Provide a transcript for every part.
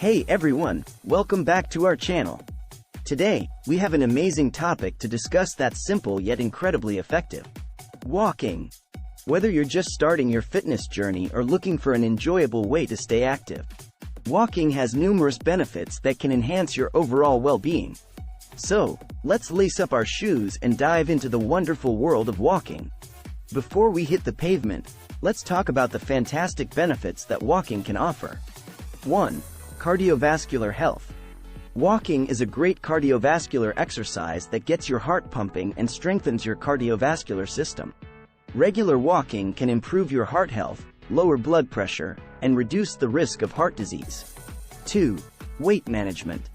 Hey everyone, welcome back to our channel. Today, we have an amazing topic to discuss that's simple yet incredibly effective. Walking. Whether you're just starting your fitness journey or looking for an enjoyable way to stay active, walking has numerous benefits that can enhance your overall well-being. So, let's lace up our shoes and dive into the wonderful world of walking. Before we hit the pavement, let's talk about the fantastic benefits that walking can offer. 1. Cardiovascular health. Walking is a great cardiovascular exercise that gets your heart pumping and strengthens your cardiovascular system. Regular walking can improve your heart health, lower blood pressure, and reduce the risk of heart disease. 2. Weight management.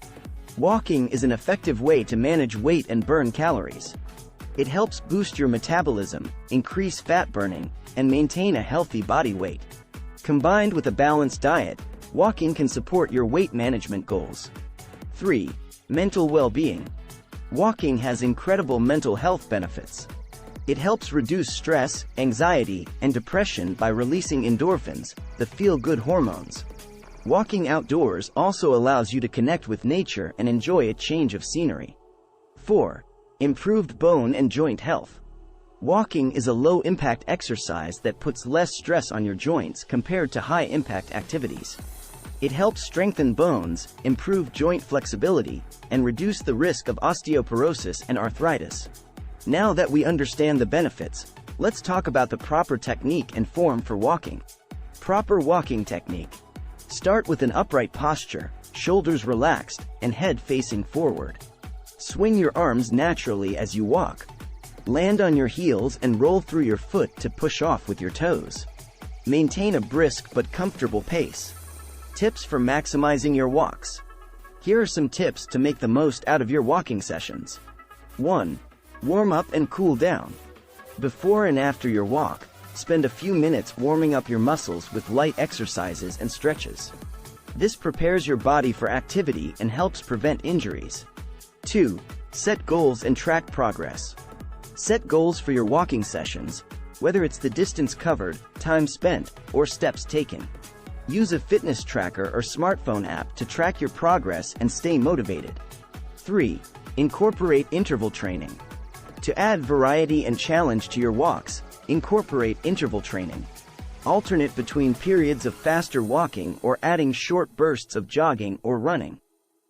Walking is an effective way to manage weight and burn calories. It helps boost your metabolism, increase fat burning, and maintain a healthy body weight. Combined with a balanced diet, walking can support your weight management goals. 3. Mental well-being. Walking has incredible mental health benefits. It helps reduce stress, anxiety, and depression by releasing endorphins, the feel-good hormones. Walking outdoors also allows you to connect with nature and enjoy a change of scenery. 4. Improved bone and joint health. Walking is a low-impact exercise that puts less stress on your joints compared to high-impact activities. It helps strengthen bones, improve joint flexibility, and reduce the risk of osteoporosis and arthritis. Now that we understand the benefits, let's talk about the proper technique and form for walking. Proper walking technique. Start with an upright posture, shoulders relaxed, and head facing forward. Swing your arms naturally as you walk. Land on your heels and roll through your foot to push off with your toes. Maintain a brisk but comfortable pace. Tips for maximizing your walks. Here are some tips to make the most out of your walking sessions. 1. Warm up and cool down. Before and after your walk, spend a few minutes warming up your muscles with light exercises and stretches. This prepares your body for activity and helps prevent injuries. 2. Set goals and track progress. Set goals for your walking sessions, whether it's the distance covered, time spent, or steps taken. Use a fitness tracker or smartphone app to track your progress and stay motivated. 3. Incorporate interval training. To add variety and challenge to your walks, incorporate interval training. Alternate between periods of faster walking or adding short bursts of jogging or running.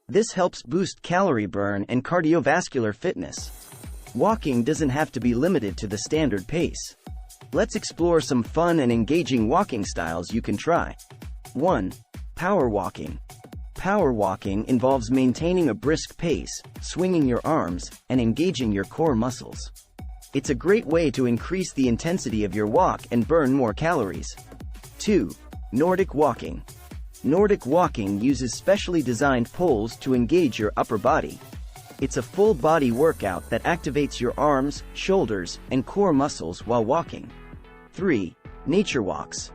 This helps boost calorie burn and cardiovascular fitness. Walking doesn't have to be limited to the standard pace. Let's explore some fun and engaging walking styles you can try. 1. Power walking. Power walking involves maintaining a brisk pace, swinging your arms, and engaging your core muscles. It's a great way to increase the intensity of your walk and burn more calories. 2. Nordic walking. Nordic walking uses specially designed poles to engage your upper body. It's a full body workout that activates your arms, shoulders, and core muscles while walking. 3. Nature walks.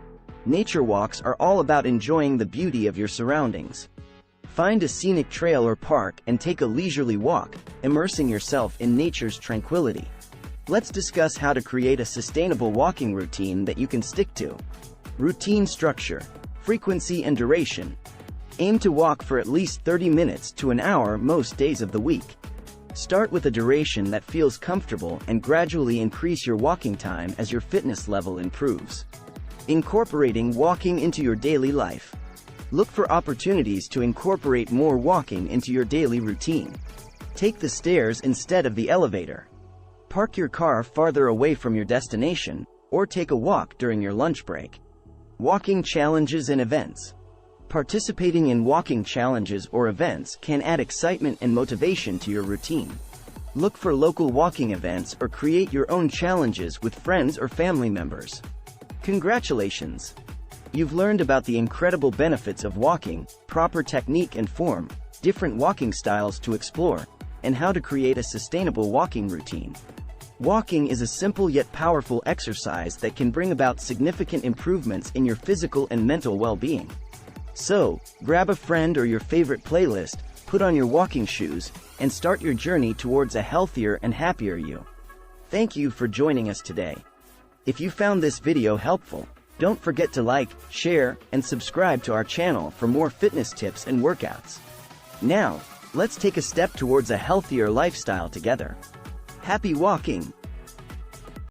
Nature walks are all about enjoying the beauty of your surroundings. Find a scenic trail or park and take a leisurely walk, immersing yourself in nature's tranquility. Let's discuss how to create a sustainable walking routine that you can stick to. Routine structure, frequency and duration. Aim to walk for at least 30 minutes to an hour most days of the week. Start with a duration that feels comfortable and gradually increase your walking time as your fitness level improves. Incorporating walking into your daily life. Look for opportunities to incorporate more walking into your daily routine. Take the stairs instead of the elevator. Park your car farther away from your destination, or take a walk during your lunch break. Walking challenges and events. Participating in walking challenges or events can add excitement and motivation to your routine. Look for local walking events or create your own challenges with friends or family members. Congratulations! You've learned about the incredible benefits of walking, proper technique and form, different walking styles to explore, and how to create a sustainable walking routine. Walking is a simple yet powerful exercise that can bring about significant improvements in your physical and mental well-being. So, grab a friend or your favorite playlist, put on your walking shoes, and start your journey towards a healthier and happier you. Thank you for joining us today. If you found this video helpful, Don't forget to like, share, and subscribe to our channel for more fitness tips and workouts. Now, let's take a step towards a healthier lifestyle together. Happy walking!